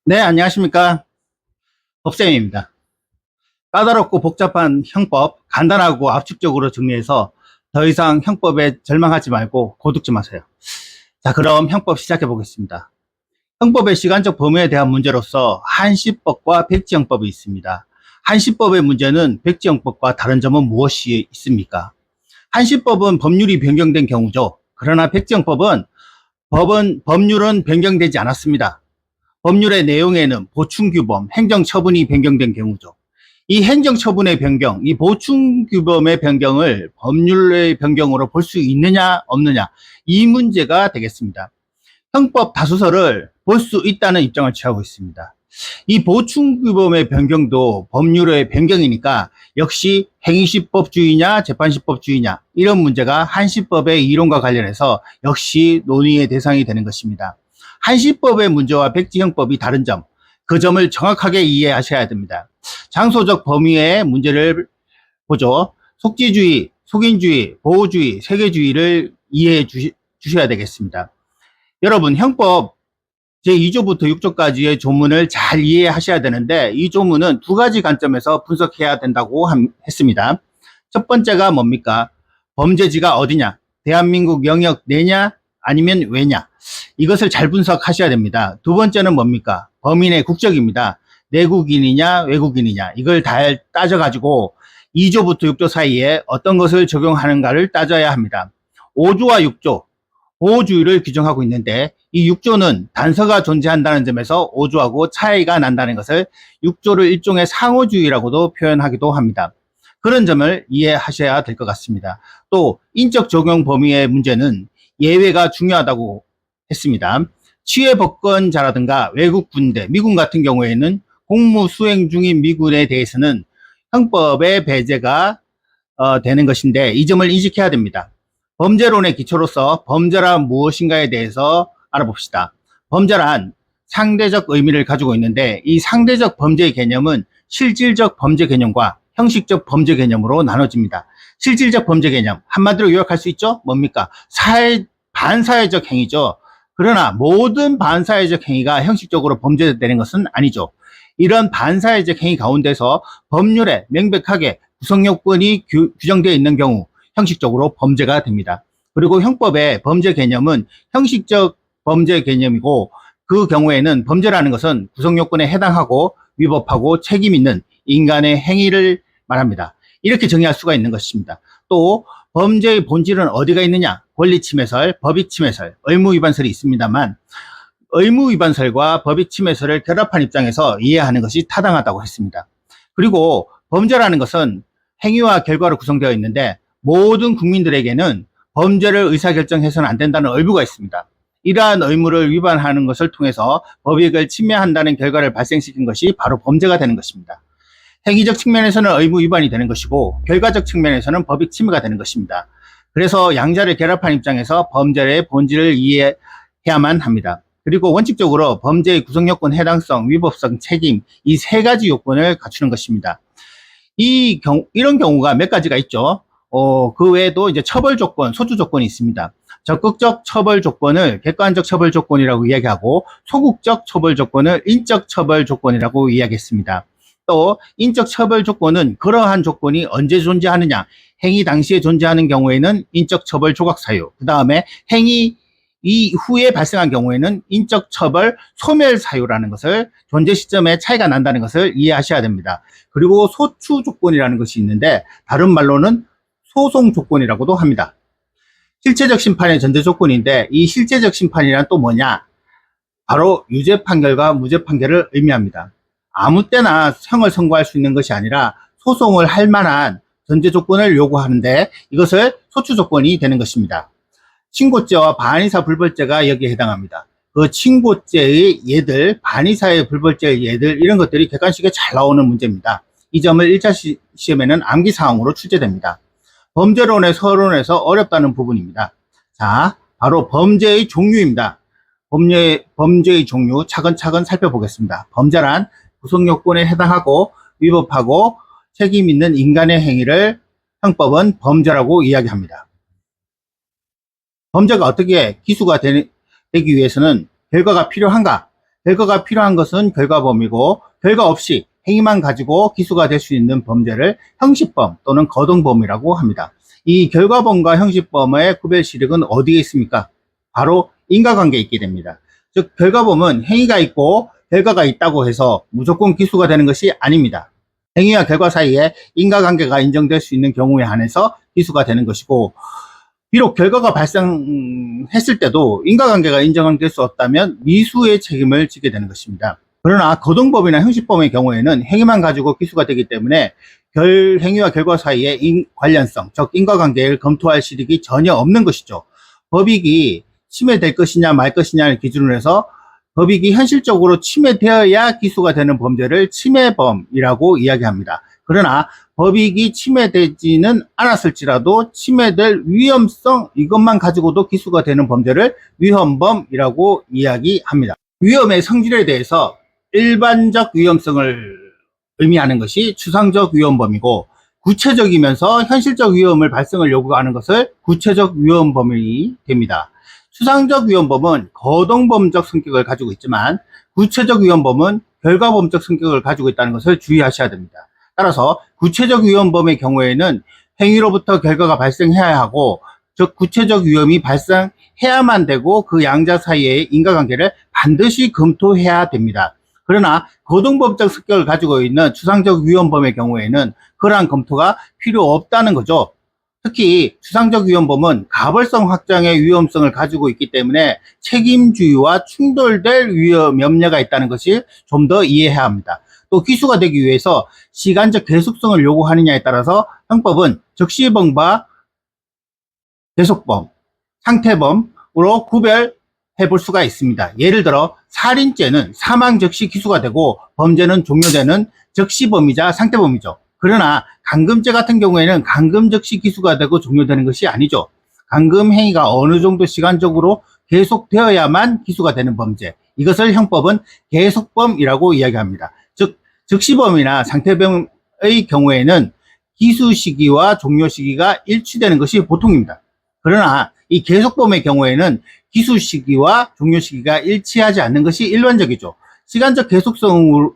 네, 안녕하십니까. 법쌤입니다. 까다롭고 복잡한 형법 간단하고 압축적으로 정리해서 더 이상 형법에 절망하지 말고 고독 좀 하세요. 자, 그럼 형법 시작해 보겠습니다. 형법의 시간적 범위에 대한 문제로서 한시법과 백지형법이 있습니다. 한시법의 문제는 백지형법과 다른 점은 무엇이 있습니까? 한시법은 법률이 변경된 경우죠. 그러나 백지형법은 법률은 변경되지 않았습니다. 법률의 내용에는 보충규범, 행정처분이 변경된 경우죠. 이 행정처분의 변경, 이 보충규범의 변경을 법률의 변경으로 볼 수 있느냐 없느냐, 이 문제가 되겠습니다. 형법 다수서를 볼 수 있다는 입장을 취하고 있습니다. 이 보충규범의 변경도 법률의 변경이니까 역시 행위시법주의냐 재판시법주의냐, 이런 문제가 한시법의 이론과 관련해서 역시 논의의 대상이 되는 것입니다. 한시법의 문제와 백지형법이 다른 점, 그 점을 정확하게 이해하셔야 됩니다. 장소적 범위의 문제를 보죠. 속지주의, 속인주의, 보호주의, 세계주의를 이해해 주셔야 되겠습니다. 여러분, 형법 제2조부터 6조까지의 조문을 잘 이해하셔야 되는데, 이 조문은 두 가지 관점에서 분석해야 된다고 했습니다. 첫 번째가 뭡니까? 범죄지가 어디냐? 대한민국 영역 내냐? 아니면 외냐? 이것을 잘 분석하셔야 됩니다. 두 번째는 뭡니까? 범인의 국적입니다. 내국인이냐 외국인이냐, 이걸 잘 따져가지고 2조부터 6조 사이에 어떤 것을 적용하는가를 따져야 합니다. 5조와 6조, 보호주의를 규정하고 있는데 이 6조는 단서가 존재한다는 점에서 5조하고 차이가 난다는 것을 6조를 일종의 상호주의라고도 표현하기도 합니다. 그런 점을 이해하셔야 될 것 같습니다. 또 인적 적용 범위의 문제는 예외가 중요하다고 했습니다. 치외법권자라든가 외국 군대, 미군 같은 경우에는 공무 수행 중인 미군에 대해서는 형법의 배제가 되는 것인데, 이 점을 인식해야 됩니다. 범죄론의 기초로서 범죄란 무엇인가에 대해서 알아봅시다. 범죄란 상대적 의미를 가지고 있는데, 이 상대적 범죄의 개념은 실질적 범죄 개념과 형식적 범죄 개념으로 나눠집니다. 실질적 범죄 개념, 한마디로 요약할 수 있죠? 뭡니까? 반사회적 행위죠. 그러나 모든 반사회적 행위가 형식적으로 범죄되는 것은 아니죠. 이런 반사회적 행위 가운데서 법률에 명백하게 구성요건이 규정되어 있는 경우 형식적으로 범죄가 됩니다. 그리고 형법의 범죄 개념은 형식적 범죄 개념이고, 그 경우에는 범죄라는 것은 구성요건에 해당하고 위법하고 책임 있는 인간의 행위를 말합니다. 이렇게 정의할 수가 있는 것입니다. 또 범죄의 본질은 어디가 있느냐? 권리침해설, 법익침해설, 의무위반설이 있습니다만, 의무위반설과 법익침해설을 결합한 입장에서 이해하는 것이 타당하다고 했습니다. 그리고 범죄라는 것은 행위와 결과로 구성되어 있는데, 모든 국민들에게는 범죄를 의사결정해서는 안 된다는 의무가 있습니다. 이러한 의무를 위반하는 것을 통해서 법익을 침해한다는 결과를 발생시킨 것이 바로 범죄가 되는 것입니다. 행위적 측면에서는 의무 위반이 되는 것이고, 결과적 측면에서는 법익 침해가 되는 것입니다. 그래서 양자를 결합한 입장에서 범죄의 본질을 이해해야만 합니다. 그리고 원칙적으로 범죄의 구성요건, 해당성, 위법성, 책임, 이 세 가지 요건을 갖추는 것입니다. 이런 경우가 몇 가지가 있죠. 그 외에도 이제 처벌 조건, 소추 조건이 있습니다. 적극적 처벌 조건을 객관적 처벌 조건이라고 이야기하고, 소극적 처벌 조건을 인적 처벌 조건이라고 이야기했습니다. 또 인적 처벌 조건은 그러한 조건이 언제 존재하느냐, 행위 당시에 존재하는 경우에는 인적 처벌 조각 사유, 그 다음에 행위 이후에 발생한 경우에는 인적 처벌 소멸 사유라는 것을, 존재 시점에 차이가 난다는 것을 이해하셔야 됩니다. 그리고 소추 조건이라는 것이 있는데, 다른 말로는 소송 조건이라고도 합니다. 실체적 심판의 전제 조건인데, 이 실체적 심판이란 또 뭐냐? 바로 유죄 판결과 무죄 판결을 의미합니다. 아무 때나 형을 선고할 수 있는 것이 아니라 소송을 할 만한 전제 조건을 요구하는데, 이것을 소추 조건이 되는 것입니다. 친고죄와 반의사 불벌죄가 여기에 해당합니다. 그 친고죄의 예들, 반의사의 불벌죄의 예들, 이런 것들이 객관식에 잘 나오는 문제입니다. 이 점을 1차 시험에는 암기사항으로 출제됩니다. 범죄론의 서론에서 어렵다는 부분입니다. 자, 바로 범죄의 종류입니다. 범죄의 종류 차근차근 살펴보겠습니다. 범죄란 구성요건에 해당하고 위법하고 책임 있는 인간의 행위를 형법은 범죄라고 이야기합니다. 범죄가 어떻게 기수가 되기 위해서는 결과가 필요한가? 결과가 필요한 것은 결과범이고 결과 없이 행위만 가지고 기수가 될 수 있는 범죄를 형식범 또는 거동범이라고 합니다. 이 결과범과 형식범의 구별 시력은 어디에 있습니까? 바로 인과관계에 있게 됩니다. 즉 결과범은 행위가 있고 결과가 있다고 해서 무조건 기수가 되는 것이 아닙니다. 행위와 결과 사이에 인과관계가 인정될 수 있는 경우에 한해서 기수가 되는 것이고, 비록 결과가 발생했을 때도 인과관계가 인정될 수 없다면 미수의 책임을 지게 되는 것입니다. 그러나 거동범이나 형식범의 경우에는 행위만 가지고 기수가 되기 때문에 행위와 결과 사이에 관련성, 즉 인과관계를 검토할 실익이 전혀 없는 것이죠. 법익이 침해될 것이냐 말 것이냐를 기준으로 해서 법익이 현실적으로 침해되어야 기수가 되는 범죄를 침해범이라고 이야기합니다. 그러나 법익이 침해되지는 않았을지라도 침해될 위험성, 이것만 가지고도 기수가 되는 범죄를 위험범이라고 이야기합니다. 위험의 성질에 대해서 일반적 위험성을 의미하는 것이 추상적 위험범이고, 구체적이면서 현실적 위험을 발생을 요구하는 것을 구체적 위험범이 됩니다. 추상적 위험범은 거동범적 성격을 가지고 있지만 구체적 위험범은 결과범적 성격을 가지고 있다는 것을 주의하셔야 됩니다. 따라서 구체적 위험범의 경우에는 행위로부터 결과가 발생해야 하고, 즉 구체적 위험이 발생해야만 되고 그 양자 사이의 인과관계를 반드시 검토해야 됩니다. 그러나 거동범적 성격을 가지고 있는 추상적 위험범의 경우에는 그러한 검토가 필요 없다는 거죠. 특히 추상적 위험범은 가벌성 확장의 위험성을 가지고 있기 때문에 책임주의와 충돌될 염려가 있다는 것이 좀 더 이해해야 합니다. 또 기수가 되기 위해서 시간적 계속성을 요구하느냐에 따라서 형법은 적시범과 계속범, 상태범으로 구별해 볼 수가 있습니다. 예를 들어 살인죄는 사망 즉시 기수가 되고 범죄는 종료되는 적시범이자 상태범이죠. 그러나 감금죄 같은 경우에는 감금 즉시 기수가 되고 종료되는 것이 아니죠. 감금 행위가 어느 정도 시간적으로 계속되어야만 기수가 되는 범죄, 이것을 형법은 계속범이라고 이야기합니다. 즉 적시범이나 상태범의 경우에는 기수 시기와 종료 시기가 일치되는 것이 보통입니다. 그러나 이 계속범의 경우에는 기수 시기와 종료 시기가 일치하지 않는 것이 일반적이죠. 시간적 계속성이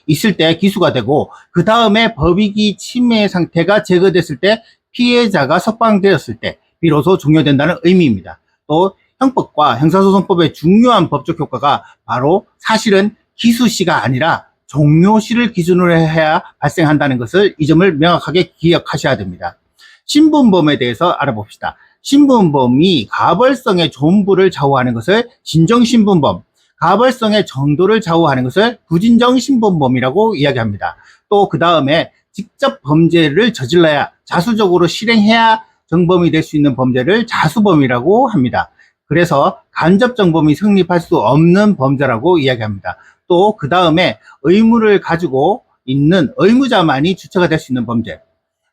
있을 때 기수가 되고, 그 다음에 법익이 침해 상태가 제거됐을 때, 피해자가 석방되었을 때 비로소 종료된다는 의미입니다. 또 형법과 형사소송법의 중요한 법적 효과가 바로 사실은 기수시가 아니라 종료시를 기준으로 해야 발생한다는 것을, 이 점을 명확하게 기억하셔야 됩니다. 신분범에 대해서 알아봅시다. 신분범이 가벌성의 존부를 좌우하는 것을 진정신분범, 가벌성의 정도를 좌우하는 것을 부진정신분범이라고 이야기합니다. 또 그 다음에 직접 범죄를 저질러야, 자수적으로 실행해야 정범이 될 수 있는 범죄를 자수범이라고 합니다. 그래서 간접정범이 성립할 수 없는 범죄라고 이야기합니다. 또 그 다음에 의무를 가지고 있는 의무자만이 주체가 될 수 있는 범죄,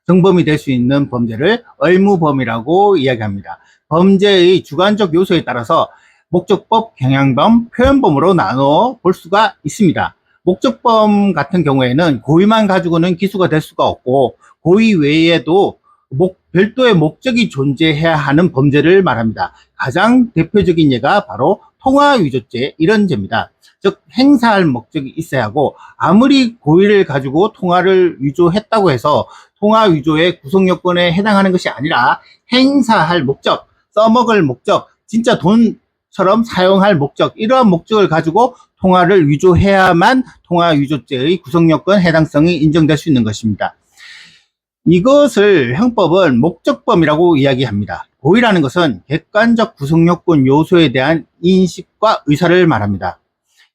정범이 될 수 있는 범죄를 의무범이라고 이야기합니다. 범죄의 주관적 요소에 따라서 목적법, 경향범, 표현범으로 나눠 볼 수가 있습니다. 목적범 같은 경우에는 고의만 가지고는 기수가 될 수가 없고, 고의 외에도 별도의 목적이 존재해야 하는 범죄를 말합니다. 가장 대표적인 예가 바로 통화위조죄, 이런 죄입니다. 즉 행사할 목적이 있어야 하고, 아무리 고의를 가지고 통화를 위조했다고 해서 통화위조의 구성요건에 해당하는 것이 아니라 행사할 목적, 써먹을 목적, 진짜 돈처럼 사용할 목적, 이러한 목적을 가지고 통화를 위조해야만 통화위조죄의 구성요건 해당성이 인정될 수 있는 것입니다. 이것을 형법은 목적범이라고 이야기합니다. 고의라는 것은 객관적 구성요건 요소에 대한 인식과 의사를 말합니다.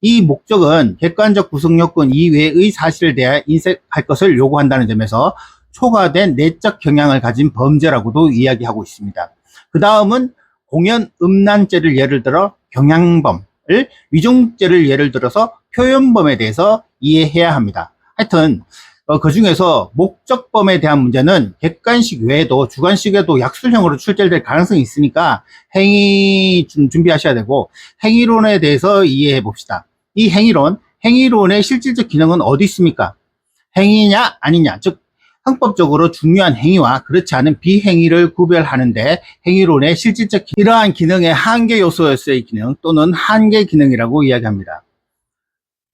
이 목적은 객관적 구성요건 이외의 사실에 대해 인식할 것을 요구한다는 점에서 초과된 내적 경향을 가진 범죄라고도 이야기하고 있습니다. 그 다음은 공연 음란죄를 예를 들어 경향범을, 위종죄를 예를 들어서 표현범에 대해서 이해해야 합니다. 하여튼 그 중에서 목적범에 대한 문제는 객관식 외에도 주관식에도 약술형으로 출제될 가능성이 있으니까 행위 좀 준비하셔야 되고, 행위론에 대해서 이해해 봅시다. 이 행위론의 실질적 기능은 어디 있습니까? 행위냐 아니냐, 즉 형법적으로 중요한 행위와 그렇지 않은 비행위를 구별하는데 행위론의 실질적 이러한 기능의 한계 요소였어의 기능 또는 한계 기능이라고 이야기합니다.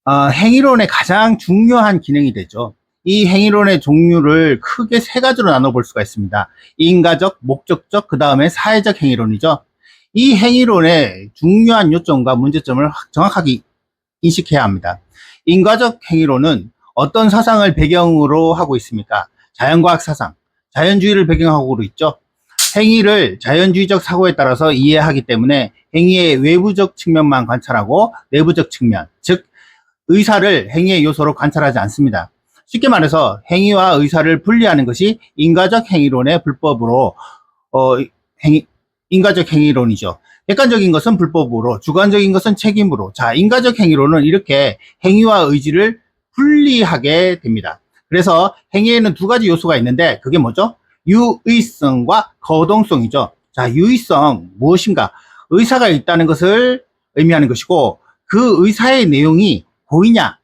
행위론의 가장 중요한 기능이 되죠. 이 행위론의 종류를 크게 세 가지로 나눠볼 수가 있습니다. 인과적, 목적적, 그 다음에 사회적 행위론이죠. 이 행위론의 중요한 요점과 문제점을 정확하게 인식해야 합니다. 인과적 행위론은 어떤 사상을 배경으로 하고 있습니까? 자연과학 사상, 자연주의를 배경하고 있죠. 행위를 자연주의적 사고에 따라서 이해하기 때문에 행위의 외부적 측면만 관찰하고 내부적 측면, 즉 의사를 행위의 요소로 관찰하지 않습니다. 쉽게 말해서 행위와 의사를 분리하는 것이 인과적 행위론의 불법으로 인과적 행위론이죠. 객관적인 것은 불법으로, 주관적인 것은 책임으로. 자, 인과적 행위론은 이렇게 행위와 의지를 분리하게 됩니다. 그래서 행위에는 두 가지 요소가 있는데 그게 뭐죠? 유의성과 거동성이죠. 자, 유의성 무엇인가? 의사가 있다는 것을 의미하는 것이고 그 의사의 내용이 고의냐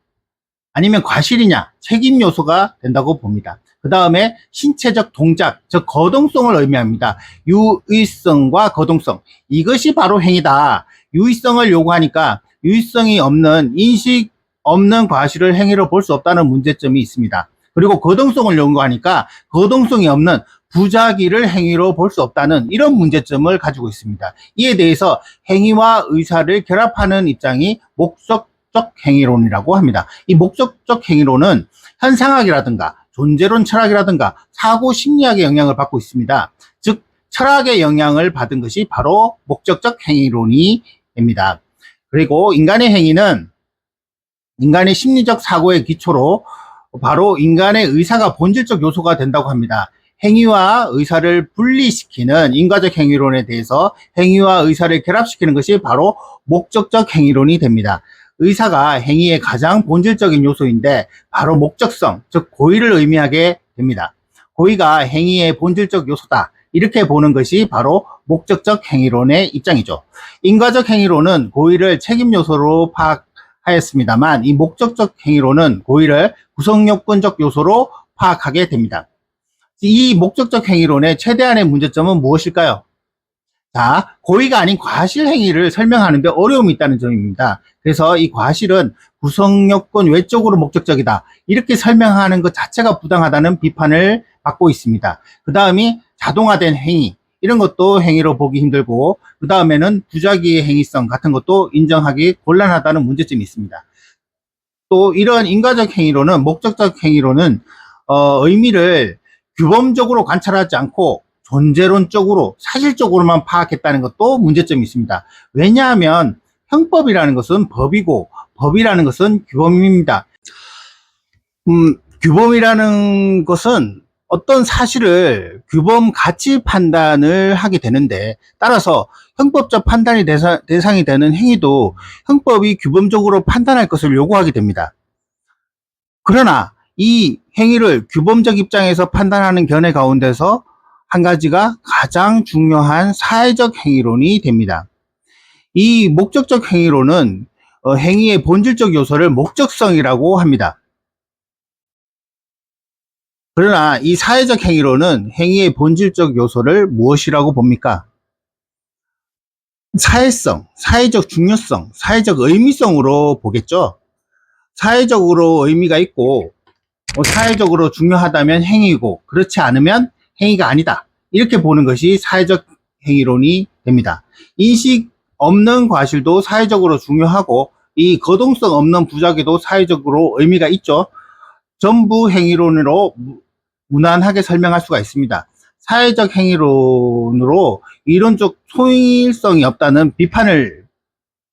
아니면 과실이냐 책임 요소가 된다고 봅니다. 그 다음에 신체적 동작, 즉 거동성을 의미합니다. 유의성과 거동성, 이것이 바로 행위다. 유의성을 요구하니까 유의성이 없는 인식 없는 과실을 행위로 볼 수 없다는 문제점이 있습니다. 그리고 거동성을 요구하니까 거동성이 없는 부작위를 행위로 볼 수 없다는 이런 문제점을 가지고 있습니다. 이에 대해서 행위와 의사를 결합하는 입장이 목적적 행위론이라고 합니다. 이 목적적 행위론은 현상학이라든가 존재론 철학이라든가 사고 심리학의 영향을 받고 있습니다. 즉 철학의 영향을 받은 것이 바로 목적적 행위론이 됩니다. 그리고 인간의 행위는 인간의 심리적 사고의 기초로 바로 인간의 의사가 본질적 요소가 된다고 합니다. 행위와 의사를 분리시키는 인과적 행위론에 대해서 행위와 의사를 결합시키는 것이 바로 목적적 행위론이 됩니다. 의사가 행위의 가장 본질적인 요소인데 바로 목적성, 즉 고의를 의미하게 됩니다. 고의가 행위의 본질적 요소다. 이렇게 보는 것이 바로 목적적 행위론의 입장이죠. 인과적 행위론은 고의를 책임 요소로 파악하였습니다만 이 목적적 행위론은 고의를 구성요건적 요소로 파악하게 됩니다. 이 목적적 행위론의 최대한의 문제점은 무엇일까요? 자, 고의가 아닌 과실 행위를 설명하는데 어려움이 있다는 점입니다. 그래서 이 과실은 구성요건 외적으로 목적적이다. 이렇게 설명하는 것 자체가 부당하다는 비판을 받고 있습니다. 그 다음이 자동화된 행위, 이런 것도 행위로 보기 힘들고 그 다음에는 부작위의 행위성 같은 것도 인정하기 곤란하다는 문제점이 있습니다. 또 이런 인과적 행위로는 목적적 행위로는 의미를 규범적으로 관찰하지 않고 존재론적으로 사실적으로만 파악했다는 것도 문제점이 있습니다. 왜냐하면 형법이라는 것은 법이고 법이라는 것은 규범입니다. 규범이라는 것은 어떤 사실을 규범 가치 판단을 하게 되는데 따라서 형법적 판단이 대상이 되는 행위도 형법이 규범적으로 판단할 것을 요구하게 됩니다. 그러나 이 행위를 규범적 입장에서 판단하는 견해 가운데서 한 가지가 가장 중요한 사회적 행위론이 됩니다. 이 목적적 행위론은 행위의 본질적 요소를 목적성이라고 합니다. 그러나 이 사회적 행위론은 행위의 본질적 요소를 무엇이라고 봅니까? 사회성, 사회적 중요성, 사회적 의미성으로 보겠죠. 사회적으로 의미가 있고 사회적으로 중요하다면 행위고 그렇지 않으면 행위가 아니다. 이렇게 보는 것이 사회적 행위론이 됩니다. 인식 없는 과실도 사회적으로 중요하고 이 거동성 없는 부작위도 사회적으로 의미가 있죠. 전부 행위론으로 무난하게 설명할 수가 있습니다. 사회적 행위론으로 이론적 통일성이 없다는 비판을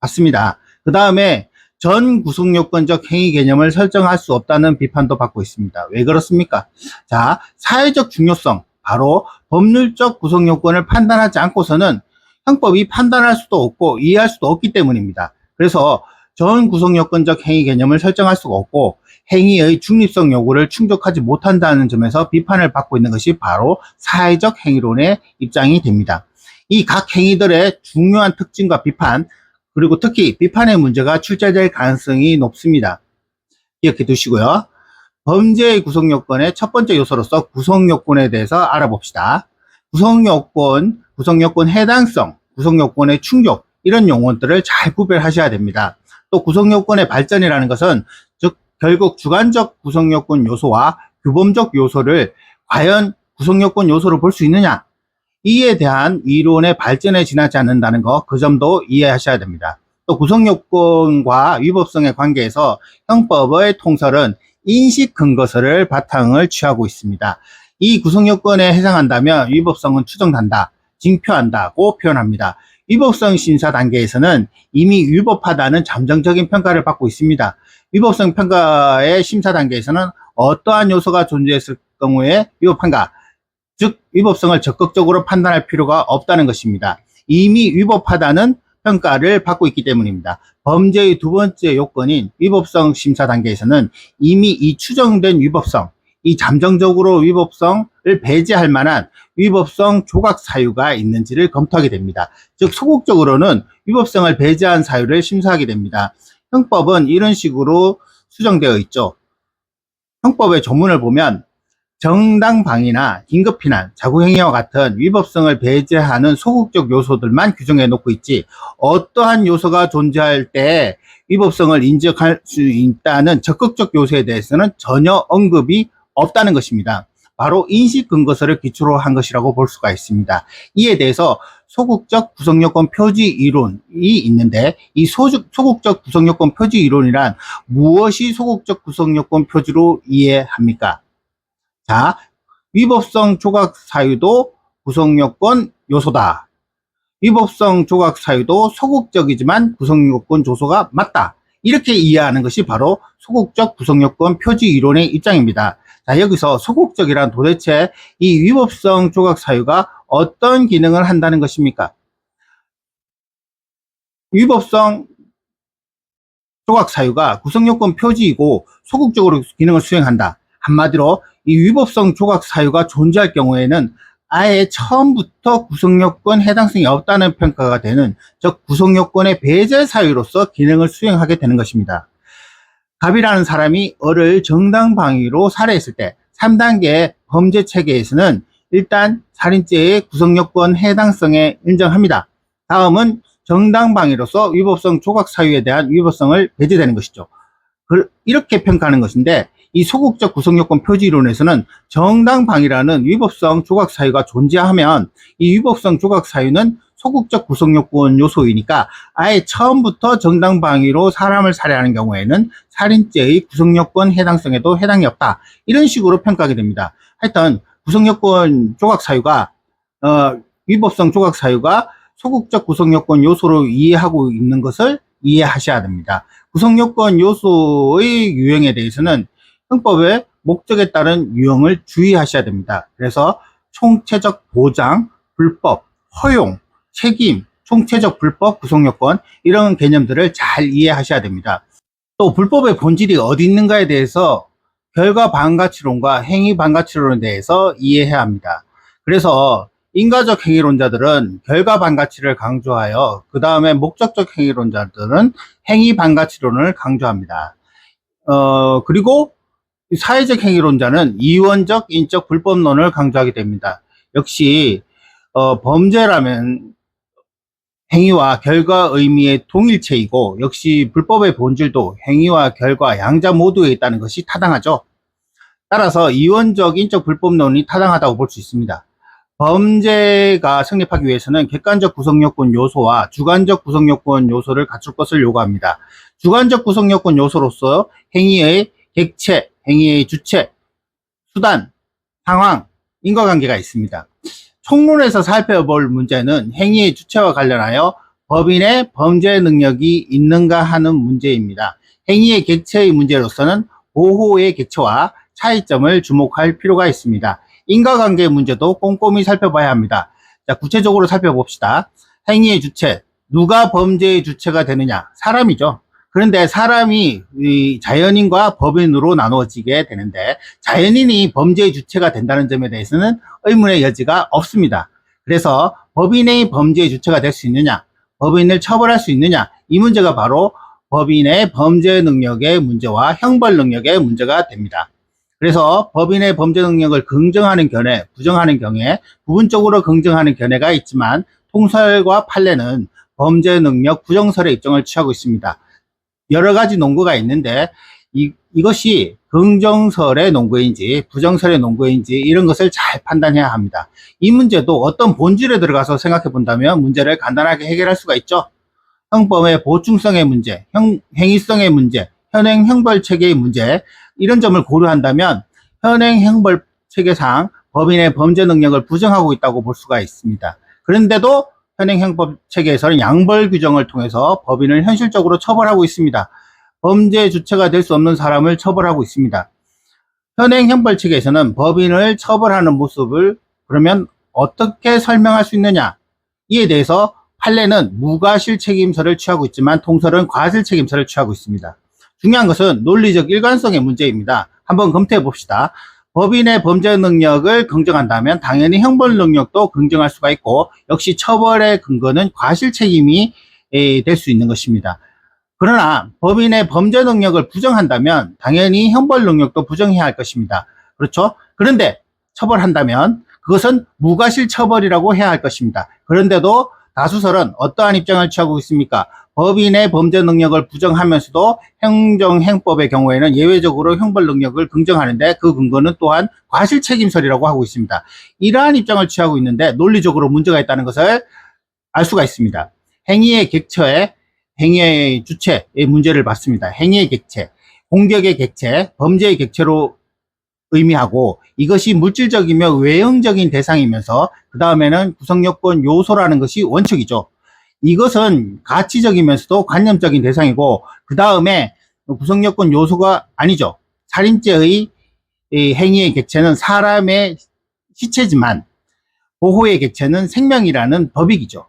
받습니다. 그 다음에 전 구성요건적 행위 개념을 설정할 수 없다는 비판도 받고 있습니다. 왜 그렇습니까? 자, 사회적 중요성, 바로 법률적 구성요건을 판단하지 않고서는 형법이 판단할 수도 없고 이해할 수도 없기 때문입니다. 그래서 전 구성요건적 행위 개념을 설정할 수가 없고 행위의 중립성 요구를 충족하지 못한다는 점에서 비판을 받고 있는 것이 바로 사회적 행위론의 입장이 됩니다. 이 각 행위들의 중요한 특징과 비판, 그리고 특히 비판의 문제가 출제될 가능성이 높습니다. 기억해 두시고요. 범죄의 구성요건의 첫 번째 요소로서 구성요건에 대해서 알아봅시다. 구성요건, 구성요건 해당성, 구성요건의 충족, 이런 용어들을 잘 구별하셔야 됩니다. 또 구성요건의 발전이라는 것은 즉 결국 주관적 구성요건 요소와 규범적 요소를 과연 구성요건 요소로 볼 수 있느냐, 이에 대한 이론의 발전에 지나지 않는다는 거, 그 점도 이해하셔야 됩니다. 또 구성요건과 위법성의 관계에서 형법의 통설은 인식 근거서를 바탕을 취하고 있습니다. 이 구성요건에 해당한다면 위법성은 추정된다, 징표한다고 표현합니다. 위법성 심사 단계에서는 이미 위법하다는 잠정적인 평가를 받고 있습니다. 위법성 평가의 심사 단계에서는 어떠한 요소가 존재했을 경우에 위법한가, 즉 위법성을 적극적으로 판단할 필요가 없다는 것입니다. 이미 위법하다는 평가를 받고 있기 때문입니다. 범죄의 두 번째 요건인 위법성 심사 단계에서는 이미 이 추정된 위법성, 이 잠정적으로 위법성을 배제할 만한 위법성 조각 사유가 있는지를 검토하게 됩니다. 즉 소극적으로는 위법성을 배제한 사유를 심사하게 됩니다. 형법은 이런 식으로 수정되어 있죠. 형법의 조문을 보면 정당방위나 긴급피난, 자구행위와 같은 위법성을 배제하는 소극적 요소들만 규정해 놓고 있지, 어떠한 요소가 존재할 때 위법성을 인정할 수 있다는 적극적 요소에 대해서는 전혀 언급이 없다는 것입니다. 바로 인식 근거서를 기초로 한 것이라고 볼 수가 있습니다. 이에 대해서 소극적 구성요건 표지 이론이 있는데, 이 소극적 구성요건 표지 이론이란 무엇이 소극적 구성요건 표지로 이해합니까? 자, 위법성 조각 사유도 구성요건 요소다. 위법성 조각 사유도 소극적이지만 구성요건 요소가 맞다. 이렇게 이해하는 것이 바로 소극적 구성요건 표지 이론의 입장입니다. 자, 여기서 소극적이란 도대체 이 위법성 조각 사유가 어떤 기능을 한다는 것입니까? 위법성 조각 사유가 구성요건 표지이고 소극적으로 기능을 수행한다. 한마디로 이 위법성 조각 사유가 존재할 경우에는 아예 처음부터 구성요건 해당성이 없다는 평가가 되는, 즉 구성요건의 배제 사유로서 기능을 수행하게 되는 것입니다. 갑이라는 사람이 을을 정당방위로 살해했을 때 3단계 범죄 체계에서는 일단 살인죄의 구성요건 해당성에 인정합니다. 다음은 정당방위로서 위법성 조각 사유에 대한 위법성을 배제되는 것이죠. 이렇게 평가하는 것인데, 이 소극적 구성요건 표지 이론에서는 정당방위라는 위법성 조각 사유가 존재하면 이 위법성 조각 사유는 소극적 구성요건 요소이니까 아예 처음부터 정당방위로 사람을 살해하는 경우에는 살인죄의 구성요건 해당성에도 해당이 없다. 이런 식으로 평가하게 됩니다. 하여튼 구성요건 조각 사유가 위법성 조각 사유가 소극적 구성요건 요소로 이해하고 있는 것을 이해하셔야 됩니다. 구성요건 요소의 유형에 대해서는 형법의 목적에 따른 유형을 주의하셔야 됩니다. 그래서 총체적 보장, 불법, 허용, 책임, 총체적 불법 구성요건, 이런 개념들을 잘 이해하셔야 됩니다. 또 불법의 본질이 어디 있는가에 대해서 결과 반가치론과 행위 반가치론에 대해서 이해해야 합니다. 그래서 인과적 행위론자들은 결과 반가치를 강조하여 그 다음에 목적적 행위론자들은 행위 반가치론을 강조합니다. 그리고 사회적 행위론자는 이원적, 인적, 불법론을 강조하게 됩니다. 역시 범죄라면 행위와 결과 의미의 동일체이고, 역시 불법의 본질도 행위와 결과 양자 모두에 있다는 것이 타당하죠. 따라서 이원적, 인적, 불법론이 타당하다고 볼 수 있습니다. 범죄가 성립하기 위해서는 객관적 구성요건 요소와 주관적 구성요건 요소를 갖출 것을 요구합니다. 주관적 구성요건 요소로서 행위의 객체, 행위의 주체, 수단, 상황, 인과관계가 있습니다. 총론에서 살펴볼 문제는 행위의 주체와 관련하여 법인의 범죄 능력이 있는가 하는 문제입니다. 행위의 객체의 문제로서는 보호의 객체와 차이점을 주목할 필요가 있습니다. 인과관계 문제도 꼼꼼히 살펴봐야 합니다. 자, 구체적으로 살펴봅시다. 행위의 주체, 누가 범죄의 주체가 되느냐? 사람이죠. 그런데 사람이 자연인과 법인으로 나누어지게 되는데, 자연인이 범죄의 주체가 된다는 점에 대해서는 의문의 여지가 없습니다. 그래서 법인의 범죄의 주체가 될 수 있느냐, 법인을 처벌할 수 있느냐, 이 문제가 바로 법인의 범죄 능력의 문제와 형벌 능력의 문제가 됩니다. 그래서 법인의 범죄 능력을 긍정하는 견해, 부정하는 경우에 부분적으로 긍정하는 견해가 있지만 통설과 판례는 범죄 능력 부정설의 입장을 취하고 있습니다. 여러 가지 논거가 있는데 이것이 긍정설의 논거인지 부정설의 논거인지 이런 것을 잘 판단해야 합니다. 이 문제도 어떤 본질에 들어가서 생각해 본다면 문제를 간단하게 해결할 수가 있죠. 형법의 보충성의 문제, 행위성의 문제, 현행 형벌 체계의 문제 이런 점을 고려한다면 현행 형벌 체계상 법인의 범죄 능력을 부정하고 있다고 볼 수가 있습니다. 그런데도 현행 형법 체계에서는 양벌 규정을 통해서 법인을 현실적으로 처벌하고 있습니다. 범죄 주체가 될 수 없는 사람을 처벌하고 있습니다. 현행 형벌 체계에서는 법인을 처벌하는 모습을 그러면 어떻게 설명할 수 있느냐? 이에 대해서 판례는 무과실 책임설을 취하고 있지만 통설은 과실 책임설을 취하고 있습니다. 중요한 것은 논리적 일관성의 문제입니다. 한번 검토해 봅시다. 법인의 범죄 능력을 긍정한다면 당연히 형벌 능력도 긍정할 수가 있고 역시 처벌의 근거는 과실 책임이 될 수 있는 것입니다. 그러나 법인의 범죄 능력을 부정한다면 당연히 형벌 능력도 부정해야 할 것입니다. 그렇죠? 그런데 처벌한다면 그것은 무과실 처벌이라고 해야 할 것입니다. 그런데도 다수설은 어떠한 입장을 취하고 있습니까? 법인의 범죄 능력을 부정하면서도 행정행법의 경우에는 예외적으로 형벌 능력을 긍정하는데 그 근거는 또한 과실책임설이라고 하고 있습니다. 이러한 입장을 취하고 있는데 논리적으로 문제가 있다는 것을 알 수가 있습니다. 행위의 객체에 행위의 주체의 문제를 봤습니다. 행위의 객체, 공격의 객체, 범죄의 객체로 의미하고 이것이 물질적이며 외형적인 대상이면서 그 다음에는 구성요건 요소라는 것이 원칙이죠. 이것은 가치적이면서도 관념적인 대상이고 그 다음에 구성요건 요소가 아니죠. 살인죄의 행위의 객체는 사람의 시체지만 보호의 객체는 생명이라는 법익이죠.